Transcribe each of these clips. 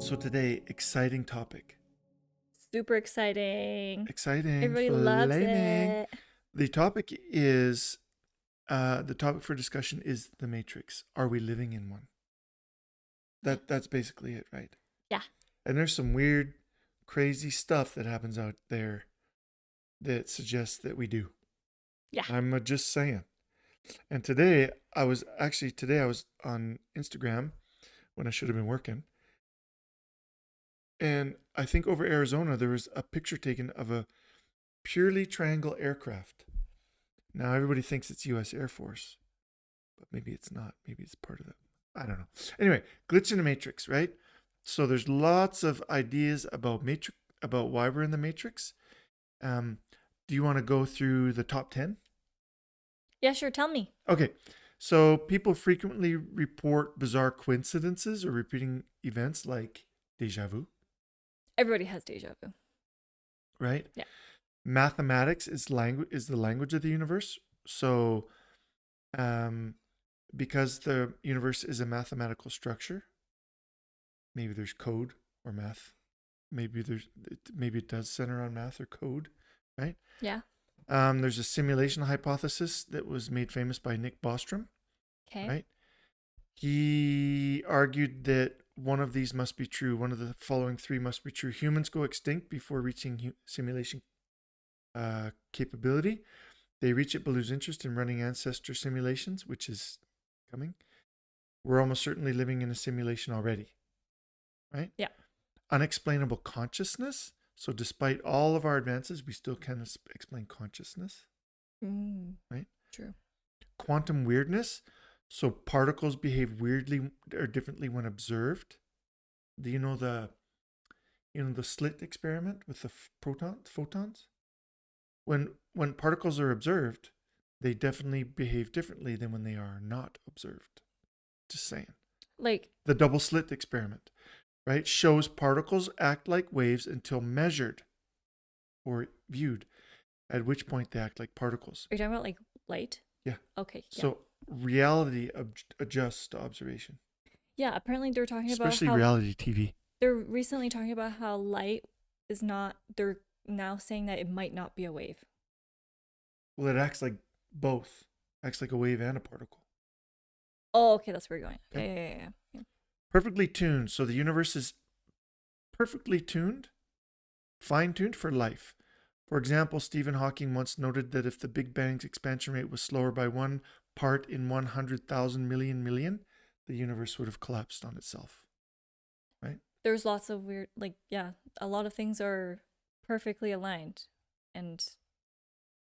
So today, exciting topic. Super exciting. Exciting, Everybody loves flaming. it. The topic for discussion is the Matrix. Are we living in one? That's basically it, right? Yeah. And there's some weird, crazy stuff that happens out there that suggests that we do. Yeah. I'm just saying. And today I was on Instagram when I should have been working. And I think over Arizona there was a picture taken of a purely triangle aircraft. Now everybody thinks it's U.S. Air Force, but maybe it's not. Maybe it's part of the. I don't know. Anyway, glitch in the matrix, right? So there's lots of ideas about matrix, about why we're in the matrix. Do you want to go through the top 10? Yeah, sure. Tell me. Okay. So people frequently report bizarre coincidences or repeating events like deja vu, Everybody has deja vu. right? Yeah. Mathematics is the language of the universe. So because the universe is a mathematical structure, maybe there's code or math. Maybe it does center on math or code, right? Yeah. There's a simulation hypothesis that was made famous by Nick Bostrom, Okay. right? He argued that one of these must be true. One of the following three must be true. Humans go extinct before reaching simulation capability. They reach it but lose interest in running ancestor simulations, which is coming. We're almost certainly living in a simulation already, right? Yeah. Unexplainable consciousness. So despite all of our advances, we still can't explain consciousness, right? True. Quantum weirdness. So particles behave weirdly or differently when observed. Do you know the slit experiment with the photons? When particles are observed, they definitely behave differently than when they are not observed. Just saying. Like The double slit experiment, right, shows particles act like waves until measured or viewed, at which point they act like particles. are you talking about like light? Yeah. Okay. Yeah. So reality adjusts to observation, Yeah. Apparently they're talking especially about how reality TV. they're recently talking about how light is not. They're now saying that it might not be a wave. Well, it acts like both. Acts like a wave and a particle. Oh, okay. That's where you're going. Okay. Yeah. Perfectly tuned. So the universe is perfectly tuned, fine-tuned for life. For example, Stephen Hawking once noted that if the Big Bang's expansion rate was slower by 1 part in 100,000 million, the universe would have collapsed on itself. Right? There's lots of weird, a lot of things are perfectly aligned, and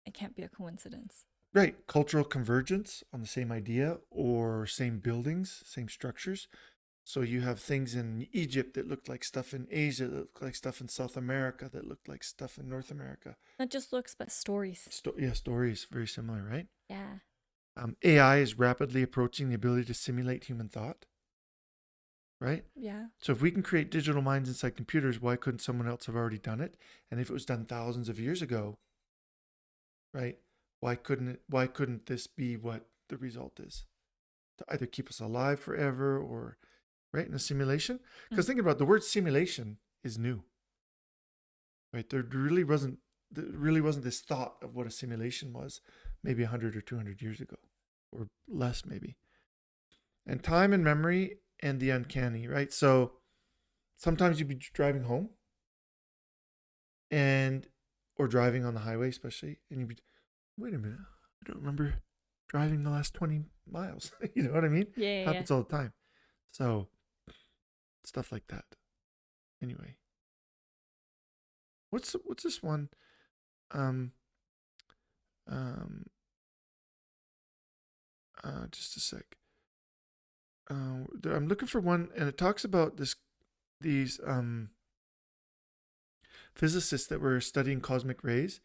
it can't be a coincidence. Right. Cultural convergence on the same idea or same buildings, same structures. So you have things in Egypt that looked like stuff in Asia, that looked like stuff in South America, that looked like stuff in North America. Not just looks, but stories. Stories very similar, right? Yeah. AI is rapidly approaching the ability to simulate human thought, right? Yeah. So if we can create digital minds inside computers, why couldn't someone else have already done it? And if it was done thousands of years ago, right? Why couldn't this be what the result is? To either keep us alive forever or right in a simulation? Because think about the word simulation is new. Right? There really wasn't this thought of what a simulation was maybe 100 or 200 years ago or less maybe. And time and memory and the uncanny, right? So sometimes you'd be driving home or driving on the highway especially, and you'd be, wait a minute, I don't remember driving the last 20 miles. You know what I mean? Yeah. Happens all the time. So stuff like that. Anyway, what's this one? Just a sec. I'm looking for one, and it talks about these physicists that were studying cosmic rays,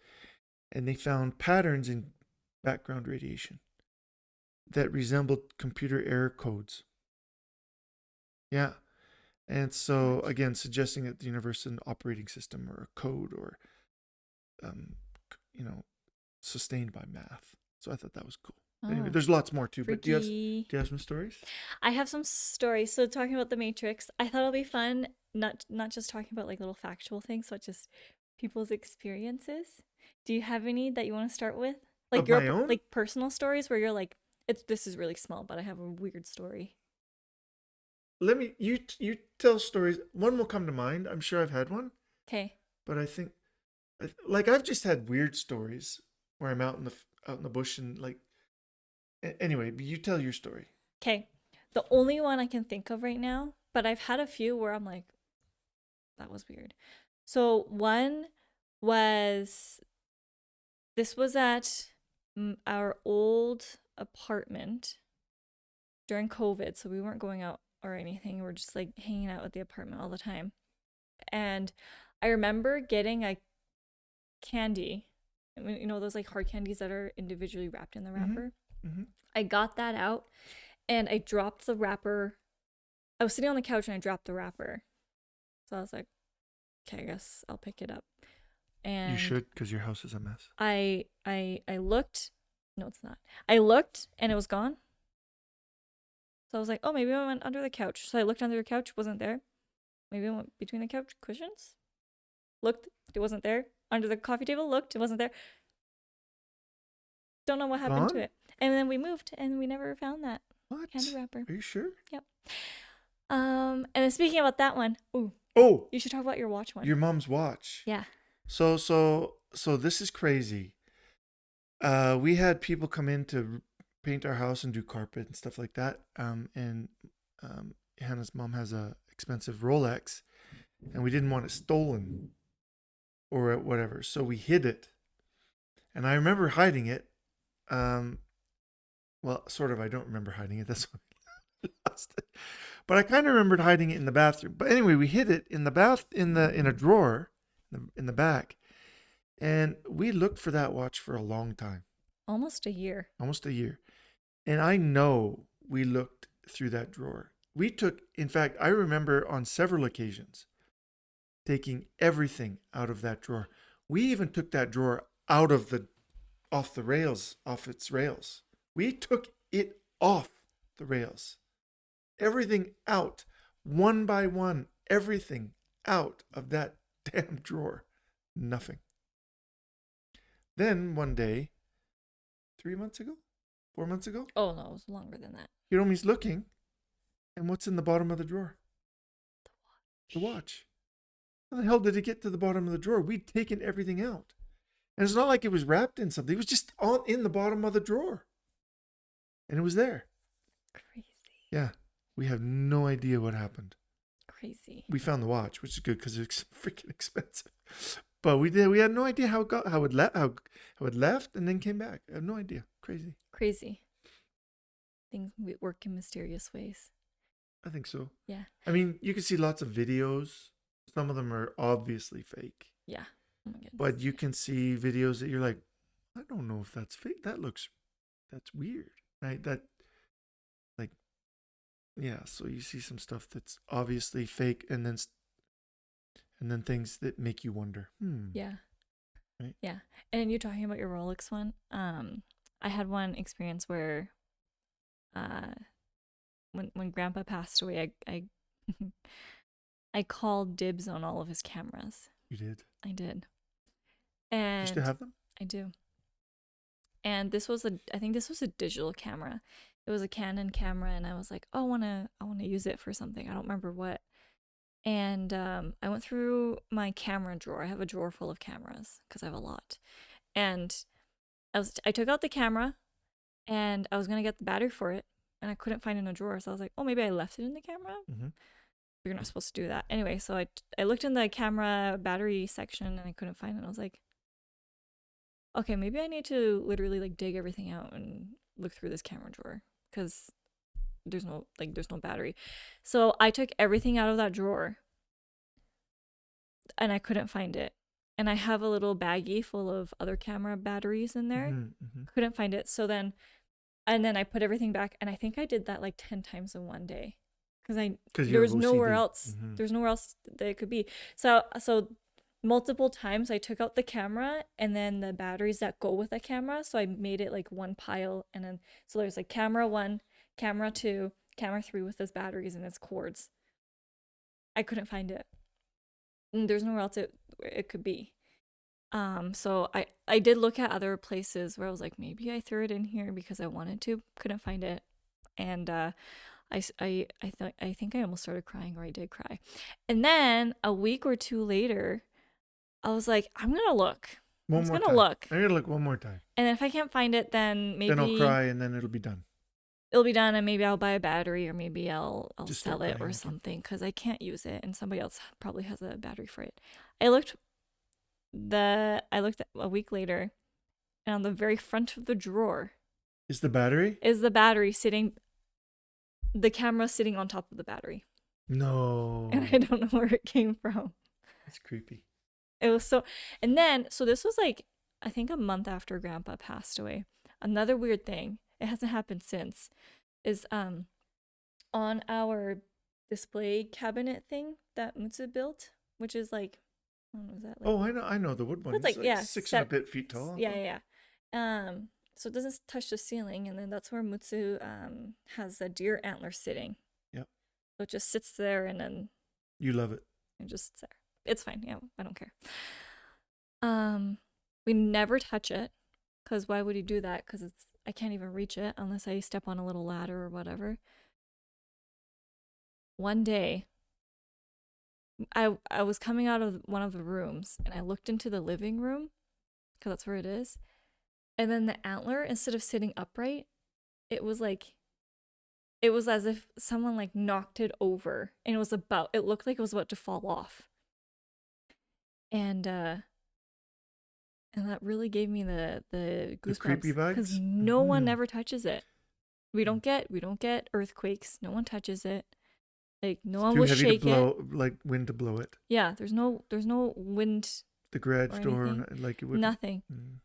and they found patterns in background radiation that resembled computer error codes. Yeah. And so, again, suggesting that the universe is an operating system or a code or, sustained by math. So I thought that was cool. Anyway, there's lots more too. Freaky. But do you have some stories? I have some stories. So talking about the Matrix, I thought it'll be fun not just talking about like little factual things, but just people's experiences. Do you have any that you want to start with? Like Of your my own? like personal stories where you're like, it's this is really small, but I have a weird story. Let me you tell stories. One will come to mind. I'm sure I've had one, Okay. but I think like I've just had weird stories where I'm out in the bush and like anyway, but you tell your story. Okay. The only one I can think of right now, but I've had a few where I'm like, that was weird. So one was this was at our old apartment during COVID, so we weren't going out or anything. We were just like hanging out at the apartment all the time. And I remember getting a candy, I mean, you know, those like hard candies that are individually wrapped in the Mm-hmm. wrapper. Mm-hmm. I got that out and I dropped the wrapper. I was sitting on the couch and I dropped the wrapper. So I was like, okay, I guess I'll pick it up. You And should, because your house is a mess. I looked. No, it's not. I looked and it was gone. So I was like, oh, maybe I went under the couch. So I looked under the couch, wasn't there. Maybe I went between the couch cushions. Looked, it wasn't there. Under the coffee table, looked, it wasn't there. Don't know what happened to Gone? it. And then we moved and we never found that What? candy wrapper. Are you sure? Yep. And then speaking about that one, ooh, Oh, you should talk about your watch one. your mom's watch. Yeah. So this is crazy. We had people come in to paint our house and do carpet and stuff like that. And Hannah's mom has a expensive Rolex, and we didn't want it stolen or whatever, so we hid it. And I remember hiding it. Well, sort of. I don't remember hiding it. That's why I lost it. But I kind of remembered hiding it in the bathroom. But anyway, we hid it in the bath in a drawer in the back, and we looked for that watch for a long time, Almost a year. almost a year. And I know we looked through that drawer. We took, in fact, I remember on several occasions taking everything out of that drawer. We even took that drawer out of off the rails, off its rails. We took it off the rails. Everything out, one by one, everything out of that damn drawer. Nothing. Then one day, 3 months ago, 4 months ago, Oh no, it was longer than that. Hiromi's looking, and what's in the bottom of the drawer? The watch. How the hell did it get to the bottom of the drawer? We'd taken everything out. And it's not like it was wrapped in something. It was just all in the bottom of the drawer. And it was there. Crazy. Yeah. We have no idea what happened. Crazy. We found the watch, which is good because it's freaking expensive. But we had no idea how it left and then came back. I have no idea. Crazy. Crazy. Things work in mysterious ways. I think so. Yeah. I mean, you can see lots of videos. Some of them are obviously fake. Yeah. Oh my goodness. But you can see videos that you're like, I don't know if that's fake. That's weird. Right? Yeah, so you see some stuff that's obviously fake and then things that make you wonder. Yeah. Right? Yeah. And you're talking about your Rolex one. I had one experience where when grandpa passed away, I I called dibs on all of his cameras. You did. I did. You And still have them? I do. And I think this was a digital camera. It was a Canon camera and I was like, "Oh, I want to use it for something. I don't remember what." And I went through my camera drawer. I have a drawer full of cameras because I have a lot. And I took out the camera and I was going to get the battery for it and I couldn't find it in a drawer. So I was like, "Oh, maybe I left it in the camera?" Mm-hmm. You're not supposed to do that. Anyway, so I looked in the camera battery section and I couldn't find it. And I was like, okay, maybe I need to literally like dig everything out and look through this camera drawer because there's no battery. So I took everything out of that drawer and I couldn't find it. And I have a little baggie full of other camera batteries in there. Mm-hmm. Couldn't find it. So then I put everything back and I think I did that like 10 times in one day. Because there was nowhere else. Mm-hmm. There's nowhere else that it could be. So multiple times I took out the camera and then the batteries that go with the camera. So I made it like one pile, and then so there's like camera 1, camera 2, camera 3 with its batteries and its cords. I couldn't find it. And there's nowhere else it could be. So I did look at other places where I was like, maybe I threw it in here because I wanted to, couldn't find it. And I think I almost started crying, or I did cry. And then a week or two later, I was like, I'm gonna look. I'm One just more gonna time. look. I'm gonna look one more time. And if I can't find it, then Then I'll maybe cry and then it'll be done. it'll be done, and maybe I'll buy a battery, or maybe I'll Just sell start it or crying again. something, because I can't use it, and somebody else probably has a battery for it. I looked a week later, and on the very front of the drawer Is the battery? is the battery sitting, the camera sitting on top of the battery. No. And I don't know where it came from. That's creepy. It was so, and then, so this was like, I think a month after Grandpa passed away. Another weird thing, it hasn't happened since, is on our display cabinet thing that Mutsu built, which is like, I don't know, is that like, Oh, I know the wood one. it's It's like, like yeah, 6 and a bit feet tall. yeah. So it doesn't touch the ceiling, and then that's where Mutsu has the deer antler sitting. Yep. So it just sits there, and then You love it. it just sits there. It's fine. Yeah, I don't care. We never touch it, because why would you do that? Because I can't even reach it unless I step on a little ladder or whatever. One day, I was coming out of one of the rooms, and I looked into the living room, because that's where it is. And then the antler, instead of sitting upright, it was as if someone like knocked it over, and it looked like it was about to fall off. And that really gave me the goosebumps, creepy vibes? because no one Mhm. ever touches it. We don't get earthquakes. No one touches it. Like, no one Too will heavy shake to blow, it. like wind to blow it. Yeah, there's no wind, The garage or door, anything. like it would. Nothing. Mm.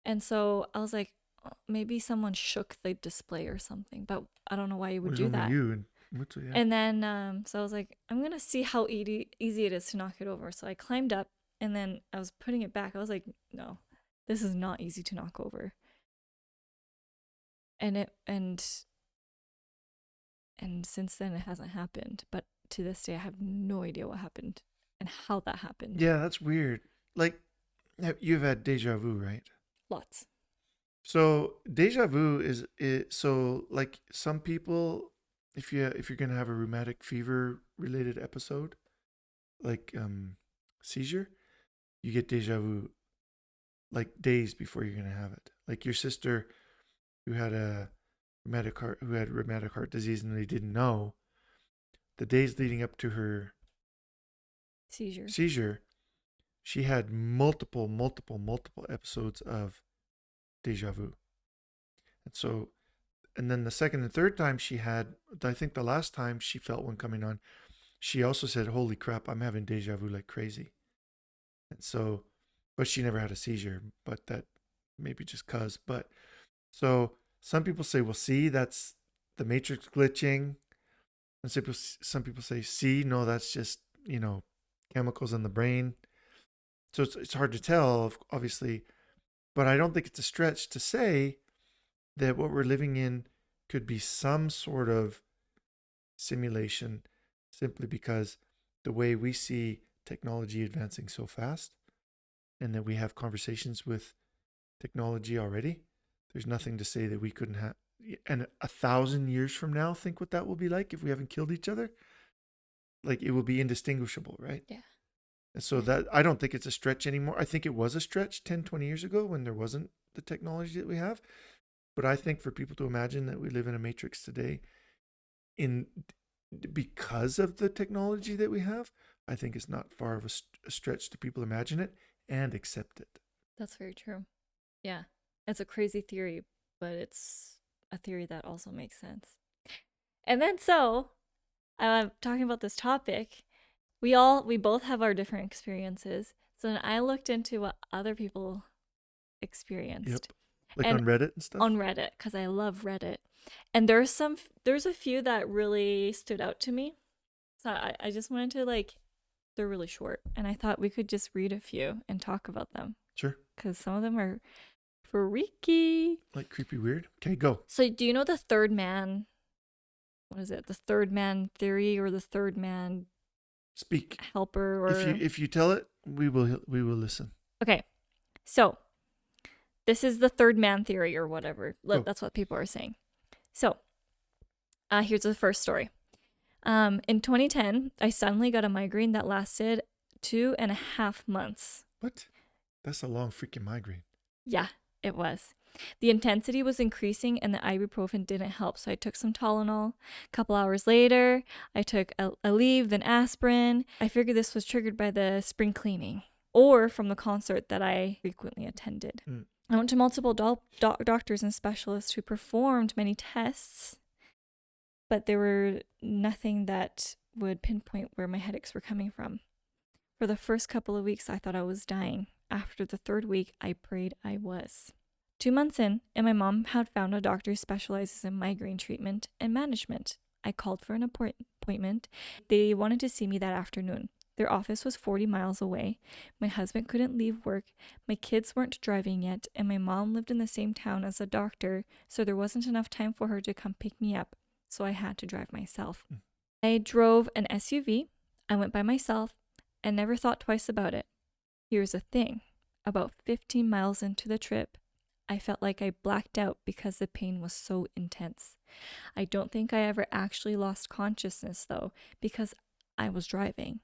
And so I was like, oh, maybe someone shook the display or something, but I don't know why you would There's do only that. you and Mutsu, yeah. And then so I was like, I'm gonna see how easy it is to knock it over. So I climbed up, and then I was putting it back. I was like, no, this is not easy to knock over. And since then it hasn't happened. But to this day, I have no idea what happened and how that happened. Yeah, that's weird. Like, you've had deja vu, right? Lots. So deja vu is so like some people, if you're gonna have a rheumatic fever related episode, like seizure, you get deja vu like days before you're gonna have it. Like your sister who had rheumatic heart disease and they didn't know, the days leading up to her seizure, she had multiple episodes of deja vu. And so, and then the second and third time she had, I think the last time she felt one coming on, she also said, holy crap, I'm having deja vu like crazy. And so, but she never had a seizure, but that maybe just cause. But so some people say, well, see, that's the matrix glitching. And some people say, see, no, that's just, chemicals in the brain. So it's hard to tell, obviously, but I don't think it's a stretch to say that what we're living in could be some sort of simulation, simply because the way we see technology advancing so fast, and that we have conversations with technology already, there's nothing to say that we couldn't have. And 1,000 years from now, think what that will be like if we haven't killed each other. Like, it will be indistinguishable, right? Yeah. And so that, I don't think it's a stretch anymore. I think it was a stretch 10, 20 years ago when there wasn't the technology that we have. But I think for people to imagine that we live in a matrix today, because of the technology that we have, I think it's not far of a stretch to people imagine it and accept it. That's very true. Yeah. It's a crazy theory, but it's a theory that also makes sense. And then so, I'm talking about this topic. We both have our different experiences. So then I looked into what other people experienced. Yep. Like and on Reddit and stuff? On Reddit, because I love Reddit. And there's a few that really stood out to me. So I just wanted to, they're really short. And I thought we could just read a few and talk about them. Sure. Because some of them are freaky. Like creepy weird? Okay, go. So do you know the third man? What is it? The third man theory, or the third man Speak. helper or If you tell it, we will listen. okay. So this is the third man theory or whatever. Go. That's what people are saying. So here's the first story. In 2010, I suddenly got a migraine that lasted 2.5 months. What? That's a long freaking migraine. Yeah, it was. The intensity was increasing and the ibuprofen didn't help, so I took some Tylenol. A couple hours later, I took Aleve, then aspirin. I figured this was triggered by the spring cleaning or from the concert that I frequently attended. I went to multiple doctors and specialists who performed many tests, but there were nothing that would pinpoint where my headaches were coming from. For the first couple of weeks, I thought I was dying. After the third week, I prayed I was. 2 months in, and my mom had found a doctor who specializes in migraine treatment and management. I called for an appointment. They wanted to see me that afternoon. Their office was 40 miles away. My husband couldn't leave work. My kids weren't driving yet, and my mom lived in the same town as the doctor, so there wasn't enough time for her to come pick me up, so I had to drive myself. I drove an SUV. I went by myself and never thought twice about it. Here's the thing. About 15 miles into the trip, I felt like I blacked out because the pain was so intense. I don't think I ever actually lost consciousness, though, because I was driving.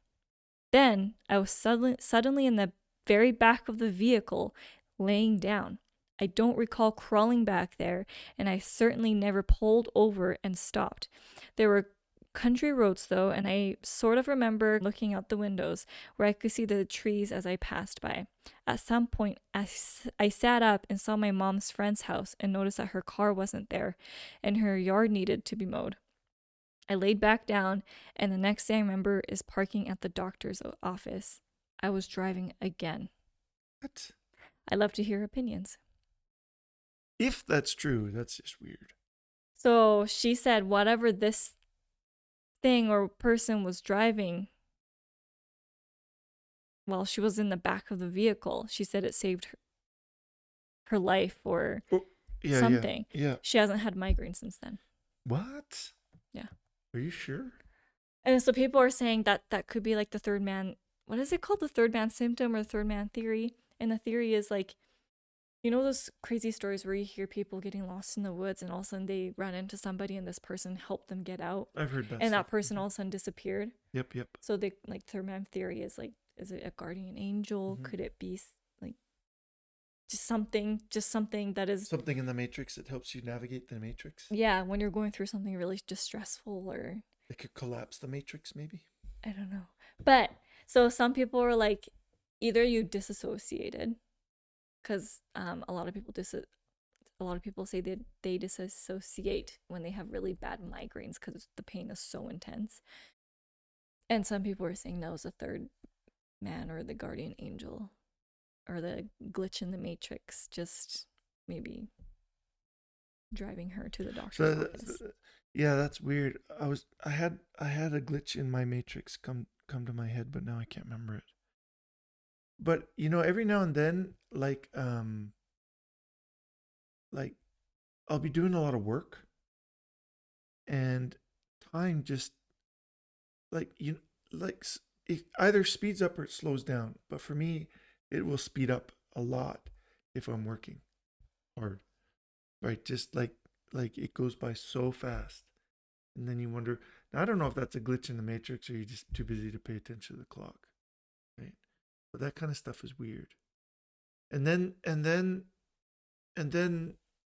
Then I was suddenly in the very back of the vehicle, laying down. I don't recall crawling back there, and I certainly never pulled over and stopped. There were country roads, though, and I sort of remember looking out the windows where I could see the trees as I passed by. At some point, I sat up and saw my mom's friend's house and noticed that her car wasn't there and her yard needed to be mowed. I laid back down, and the next thing I remember is parking at the doctor's office. I was driving again. What? I'd love to hear opinions. If that's true, that's just weird. So she said whatever this thing or person was driving while she was in the back of the vehicle, she said it saved her life or something. Yeah. She hasn't had migraine since then. What? Yeah. Are you sure? And so people are saying that that could be like the third man. What is it called? The third man symptom or the third man theory? And the theory is like, you know those crazy stories where you hear people getting lost in the woods and all of a sudden they run into somebody and this person helped them get out? I've heard that. And stuff. that person all of a sudden disappeared. Yep. So they like third man theory is like, is it a guardian angel? Could it be like just something that is something in the matrix that helps you navigate the matrix? Yeah, when you're going through something really just stressful or it could collapse the matrix, maybe. I don't know. But so some people are like, either you disassociated, because a lot of people say that they disassociate when they have really bad migraines because the pain is so intense. And some people are saying that was a third man or the guardian angel or the glitch in the matrix, just maybe driving her to the doctor's office. Yeah, that's weird. I had a glitch in my matrix come to my head, but now I can't remember it. But you know, every now and then, like I'll be doing a lot of work, and time just it either speeds up or it slows down. But for me, it will speed up a lot if I'm working hard, right? Just like it goes by so fast, and then you wonder. Now I don't know if that's a glitch in the matrix or you're just too busy to pay attention to the clock, right? But that kind of stuff is weird. And then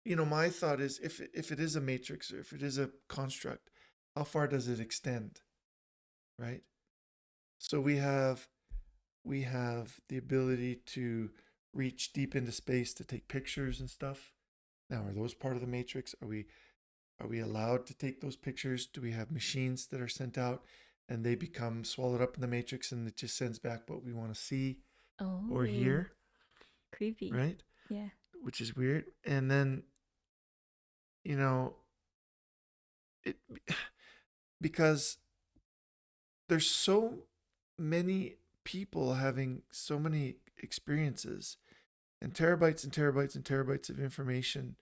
you know, my thought is if it is a matrix or if it is a construct, how far does it extend, right? So we have the ability to reach deep into space to take pictures and stuff. Now, are those part of the matrix? Are we allowed to take those pictures? Do we have machines that are sent out and they become swallowed up in the matrix and it just sends back what we want to see or hear? Creepy. Right? Yeah. Which is weird. And then, you know, because there's so many people having so many experiences and terabytes and terabytes and terabytes of information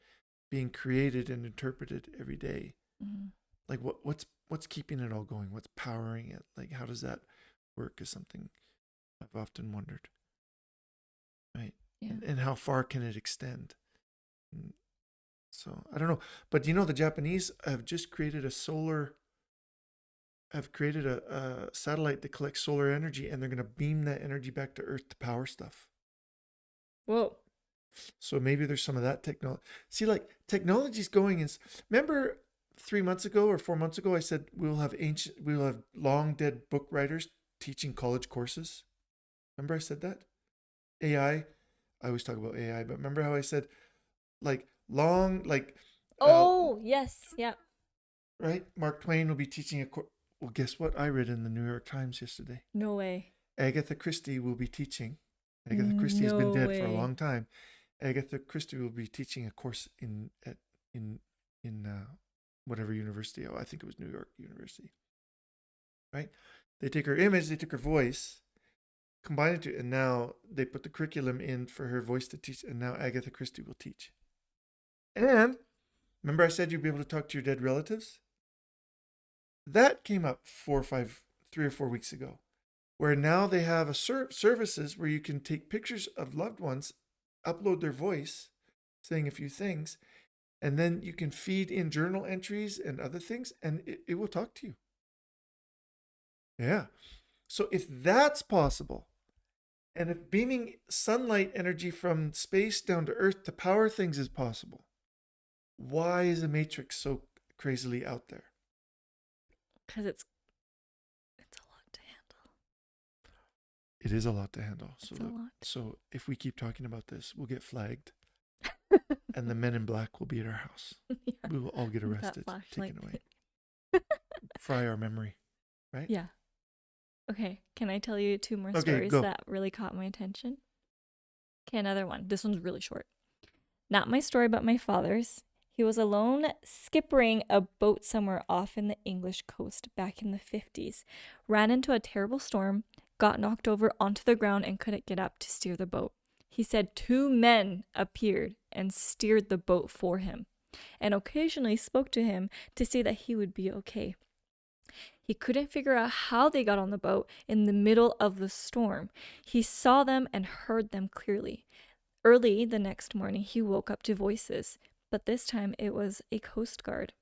being created and interpreted every day. Mm-hmm. Like what's keeping it all going? What's powering it? Like how does that work is something I've often wondered, right? Yeah. And how far can it extend? And so I don't know, but the Japanese have just created a satellite that collects solar energy, and they're going to beam that energy back to Earth to power stuff. Whoa. So maybe there's some of that technology. See, like technology's going in. Remember 3 months ago or 4 months ago, I said we'll have long dead book writers teaching college courses. Remember I said that? AI. I always talk about AI, but remember how I said like long, like, Oh, yes. Yeah. right? Mark Twain will be teaching a course. Well, guess what I read in the New York Times yesterday? No way. Agatha Christie will be teaching. Agatha Christie has been No dead for a way. long time. Agatha Christie will be teaching a course in whatever university. Oh, I think it was New York University. Right? They take her image, they took her voice, combine it to, and now they put the curriculum in for her voice to teach, and now Agatha Christie will teach. And remember, I said you'd be able to talk to your dead relatives. That came up 3 or 4 weeks ago, where now they have services where you can take pictures of loved ones, upload their voice, saying a few things, and then you can feed in journal entries and other things, and it will talk to you. Yeah. So if that's possible, and if beaming sunlight energy from space down to Earth to power things is possible, why is the Matrix so crazily out there? Because it's a lot to handle. It is a lot to handle. It's a lot. So if we keep talking about this, we'll get flagged, and the men in black will be at our house. Yeah. We will all get With that arrested, flashlight. taken away, fry our memory, right? Yeah. Okay, can I tell you 2 more Okay, stories go. that really caught my attention? Okay, another one. This one's really short. Not my story, but my father's. He was alone skippering a boat somewhere off in the English coast back in the 50s, ran into a terrible storm, got knocked over onto the ground, and couldn't get up to steer the boat. He said 2 men appeared and steered the boat for him, and occasionally spoke to him to say that he would be okay. He couldn't figure out how they got on the boat in the middle of the storm. He saw them and heard them clearly. Early the next morning, he woke up to voices, but this time it was a Coast Guard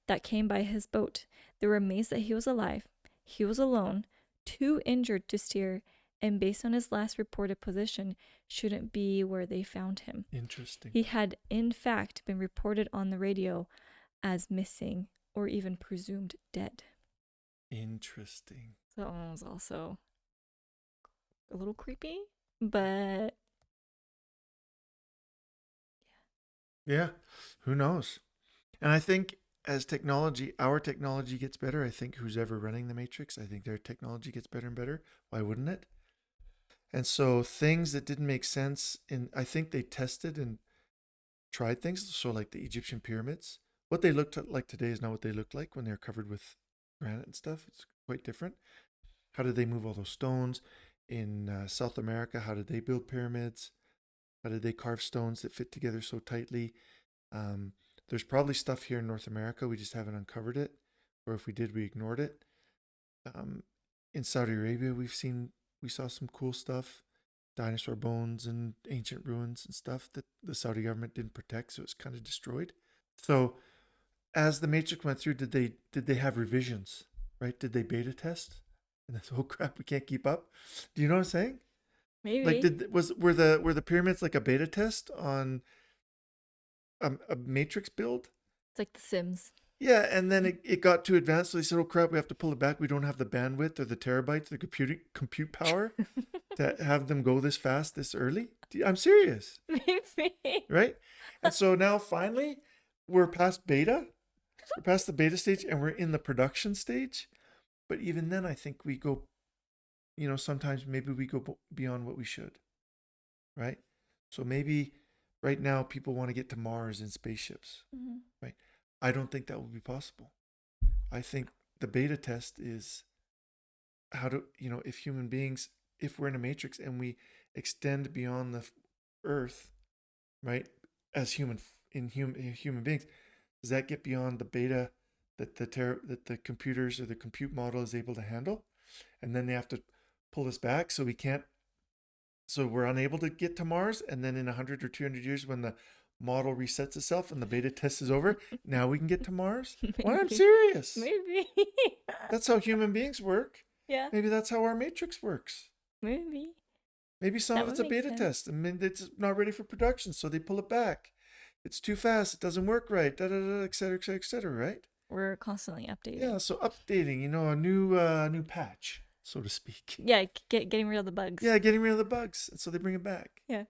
that came by his boat. They were amazed that he was alive. He was alone, too injured to steer, and based on his last reported position, shouldn't be where they found him. Interesting. He had, in fact, been reported on the radio as missing or even presumed dead. Interesting. So that one was also a little creepy, but Yeah. Who knows? And I think as our technology gets better, I think who's ever running the Matrix, I think their technology gets better and better. Why wouldn't it? And so things that didn't make sense I think they tested and tried things. So like the Egyptian pyramids, what they looked like today is not what they looked like when they were covered with granite and stuff. It's quite different. How did they move all those stones? In South America, how did they build pyramids? How did they carve stones that fit together so tightly? There's probably stuff here in North America. We just haven't uncovered it. Or if we did, we ignored it. In Saudi Arabia, we saw some cool stuff. Dinosaur bones and ancient ruins and stuff that the Saudi government didn't protect, so it's kind of destroyed. So as the Matrix went through, did they have revisions, right? Did they beta test? And that's, oh crap, we can't keep up. Do you know what I'm saying? maybe. Like, were the pyramids like a beta test on a Matrix build? It's like The Sims. Yeah, and then it got too advanced, so they said, "Oh crap, we have to pull it back. We don't have the bandwidth or the terabytes, the compute power to have them go this fast, this early." I'm serious, Maybe. right? And so now finally, we're past beta. We're past the beta stage, and we're in the production stage. But even then, I think we go, sometimes maybe we go beyond what we should, right? So maybe right now people want to get to Mars in spaceships, Mhm. right? I don't think that will be possible. I think the beta test is how to, if we're in a matrix and we extend beyond the Earth, right, as human beings, does that get beyond the beta that the computers or the compute model is able to handle? And then they have to pull us back so we can't, so we're unable to get to Mars. And then in 100 or 200 years, when the model resets itself and the beta test is over, now we can get to Mars? Why, I'm Maybe. serious. Maybe. That's how human beings work. Yeah. Maybe that's how our matrix works. Maybe. Maybe some That of would it's a make beta sense. test. I mean, it's not ready for production, so they pull it back. It's too fast. It doesn't work right. Da da da, et cetera, et cetera, et cetera. Right? We're constantly updating. Yeah. So updating, a new patch, so to speak. Yeah, getting rid of the bugs. Yeah, getting rid of the bugs, and so they bring it back. Yeah.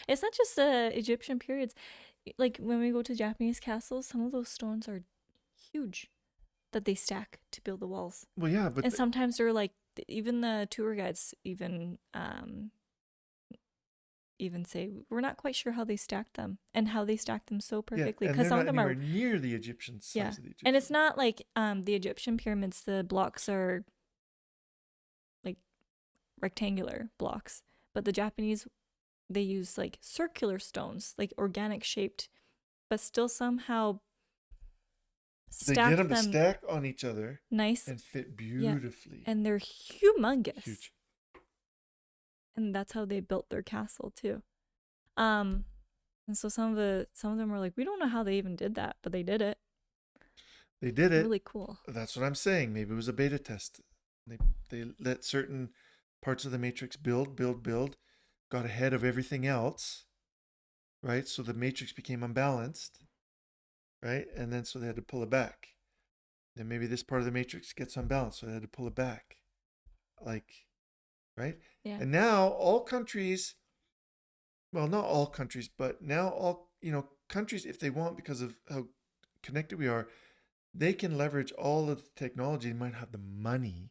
It's not just Egyptian periods. Like when we go to Japanese castles, some of those stones are huge that they stack to build the walls. Well, yeah, but And sometimes they're like, even the tour guides even say we're not quite sure how they stacked them and how they stacked them so perfectly, and because they're some not of them anywhere are near the Egyptian size yeah, of the Egyptian. and it's not like the Egyptian pyramids. The blocks are like rectangular blocks, but the Japanese, they use like circular stones, like organic shaped, but still somehow They stack get them to them stack on each other nice, and fit beautifully. and they're humongous. Huge. And that's how they built their castle too. And so some of them were like, we don't know how they even did that, but they did it. They did it. Really cool. That's what I'm saying. Maybe it was a beta test. They let certain parts of the matrix build, got ahead of everything else, right? So the matrix became unbalanced, right? And then so they had to pull it back. Then maybe this part of the matrix gets unbalanced, so they had to pull it back. Like, right? Yeah. And now all countries, well, not all countries, but now all, countries, if they want, because of how connected we are, they can leverage all of the technology. They might have the money,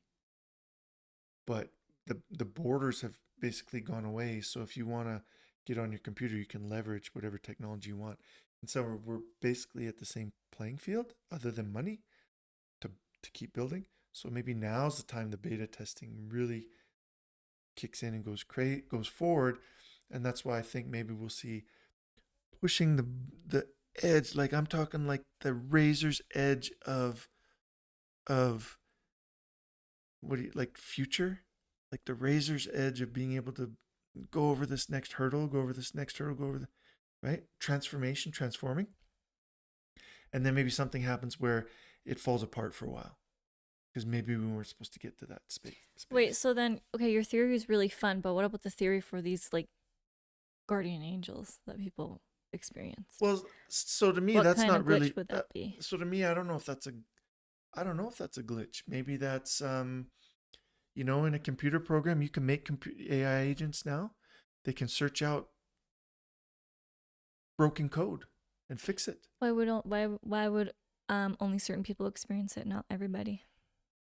but the borders have basically gone away. So if you want to get on your computer, you can leverage whatever technology you want. And so we're basically at the same playing field, other than money, to keep building. So maybe now's the time the beta testing really kicks in and goes forward. And that's why I think maybe we'll see pushing the edge, like I'm talking like the razor's edge of what do you like, future, like the razor's edge of being able to go over this next hurdle, go over the right transforming, and then maybe something happens where it falls apart for a while because maybe we weren't supposed to get to that space. Wait, so then, okay, your theory is really fun, but what about the theory for these like guardian angels that people experience? Well, so to me, what that's kind not of glitch really. would that be? So to me, I don't know if that's a glitch. Maybe that's in a computer program, you can make AI agents now. They can search out broken code and fix it. Why would only certain people experience it, not everybody?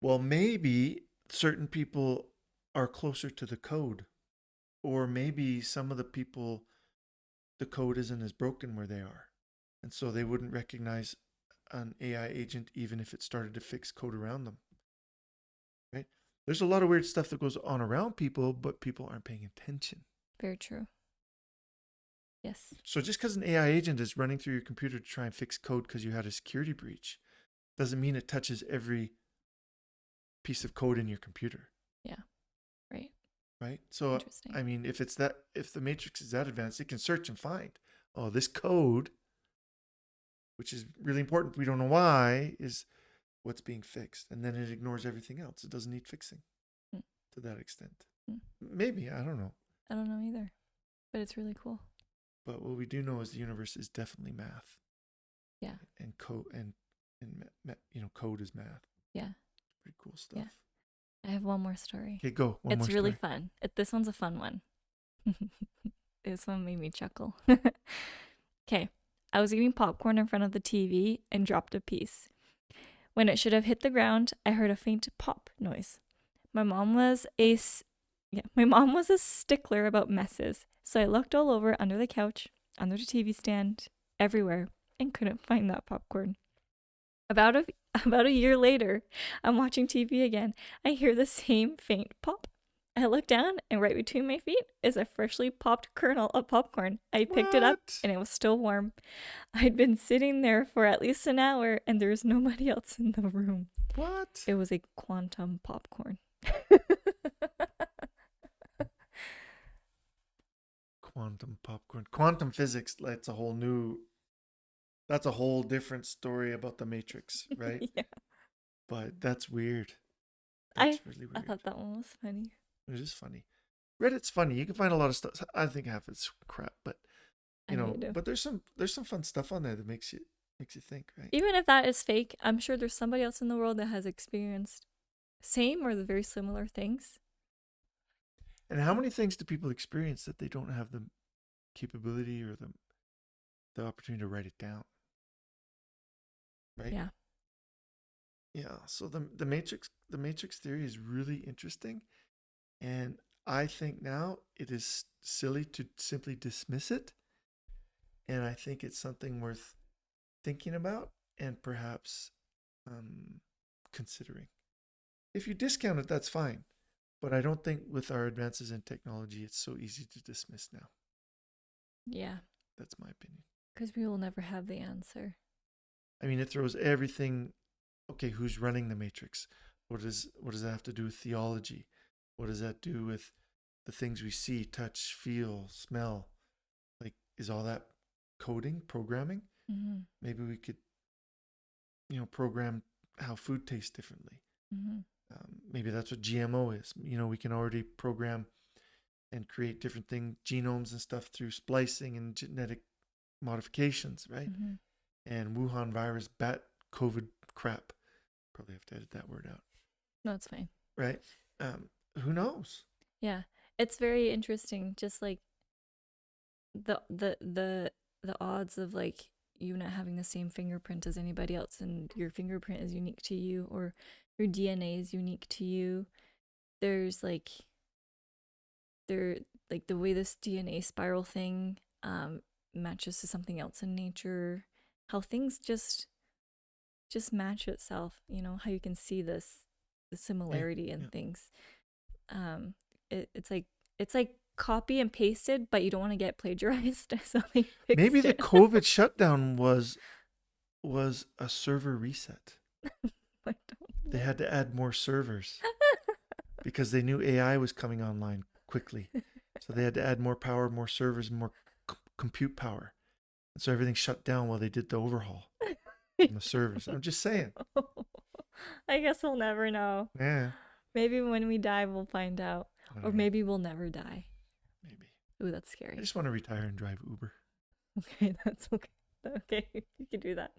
Well, maybe certain people are closer to the code, or maybe some of the people, the code isn't as broken where they are, and so they wouldn't recognize an AI agent even if it started to fix code around them. Right? There's a lot of weird stuff that goes on around people, but people aren't paying attention. Very true. Yes. So just because an AI agent is running through your computer to try and fix code because you had a security breach doesn't mean it touches every piece of code in your computer. Yeah. Right. Right? So, Interesting. I mean, if the matrix is that advanced, it can search and find, oh, this code, which is really important, we don't know why, is what's being fixed. And then it ignores everything else. It doesn't need fixing to that extent. Maybe, I don't know. I don't know either, but it's really cool. But what we do know is the universe is definitely math. Yeah. And code code is math. Yeah. Pretty cool stuff. Yeah. I have one more story. Okay, go. It's really fun. This one's a fun one. This one made me chuckle. Okay. I was eating popcorn in front of the TV and dropped a piece. When it should have hit the ground, I heard a faint pop noise. My mom was a stickler about messes, so I looked all over, under the couch, under the TV stand, everywhere, and couldn't find that popcorn. About a year later, I'm watching TV again. I hear the same faint pop. I look down, and right between my feet is a freshly popped kernel of popcorn. I picked it up, and it was still warm. I'd been sitting there for at least an hour, and there was nobody else in the room. What? It was a quantum popcorn. Quantum popcorn. Quantum physics, that's a whole different story about the Matrix, right? Yeah. But that's weird. I That's really I weird. thought that one was funny. It is funny. Reddit's funny. You can find a lot of stuff. I think half it's crap, but I know you do. but there's some fun stuff on there that makes you think, right? Even if that is fake, I'm sure there's somebody else in the world that has experienced same or the very similar things. And how many things do people experience that they don't have the capability or the opportunity to write it down? Right? Yeah. Yeah. So the Matrix theory is really interesting, and I think now it is silly to simply dismiss it, and I think it's something worth thinking about and perhaps considering. If you discount it, that's fine. But I don't think with our advances in technology, it's so easy to dismiss now. Yeah. That's my opinion. Because we will never have the answer. I mean, it throws everything. Okay, who's running the Matrix? What does that have to do with theology? What does that do with the things we see, touch, feel, smell? Like, is all that coding, programming? Mm-hmm. Maybe we could, program how food tastes differently. Mm-hmm. Maybe that's what GMO is. We can already program and create different genomes and stuff through splicing and genetic modifications, right? Mm-hmm. And Wuhan virus, bat, COVID crap. Probably have to edit that word out. No, it's fine. Right? Who knows? Yeah, it's very interesting. Just like the odds of like you not having the same fingerprint as anybody else, and your fingerprint is unique to you, or your DNA is unique to you. There's like the way this DNA spiral thing matches to something else in nature. How things just match itself. How you can see the similarity in things. It's like copy and pasted, but you don't want to get plagiarized. So maybe the COVID shutdown was a server reset. They had to add more servers because they knew AI was coming online quickly. So they had to add more power, more servers, more compute power. And so everything shut down while they did the overhaul on the servers. I'm just saying. I guess we'll never know. Yeah. Maybe when we die, we'll find out. Or maybe we'll never die. Maybe. Ooh, that's scary. I just want to retire and drive Uber. Okay, that's okay. Okay, you can do that.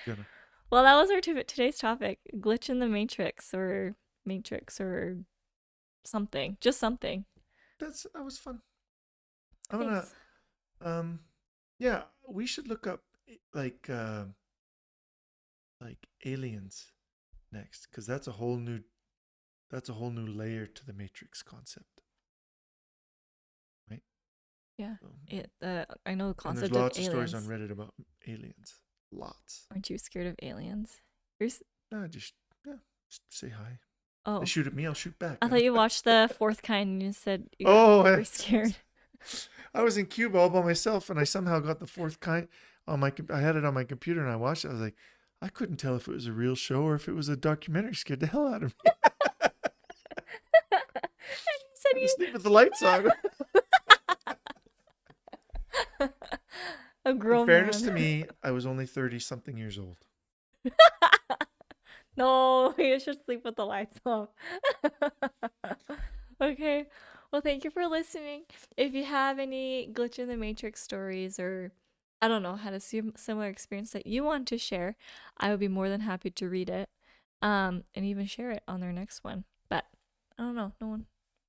Gonna. Well, that was our today's topic. Glitch in the Matrix or something. Just something. That was fun. I'm gonna yeah, we should look up like aliens next, because that's a whole new layer to the Matrix concept. Right? Yeah. I know the concept and there's lots of of aliens. stories on Reddit about aliens. Lots. Aren't you scared of aliens? No, just say hi. Oh. They shoot at me, I'll shoot back. I thought you watched The Fourth Kind and you said you were scared. I was in Cuba all by myself, and I somehow got The Fourth Kind on I had it on my computer, and I watched it. I was like, I couldn't tell if it was a real show or if it was a documentary. It scared the hell out of me. And you said sleep with the lights on. A grown In fairness man. to me, I was only 30-something years old. No, you should sleep with the lights off. Okay. Well, thank you for listening. If you have any Glitch in the Matrix stories, or I don't know, had a similar experience that you want to share, I would be more than happy to read it and even share it on their next one. But I don't know.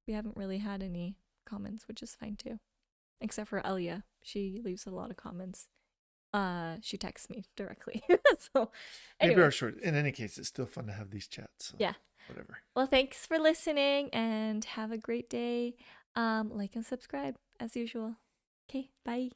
We haven't really had any comments, which is fine too. Except for Elia. She leaves a lot of comments. She texts me directly. So anyway. Maybe our short. In any case, it's still fun to have these chats. So yeah. Whatever. Well, thanks for listening and have a great day. Like and subscribe as usual. Okay, bye.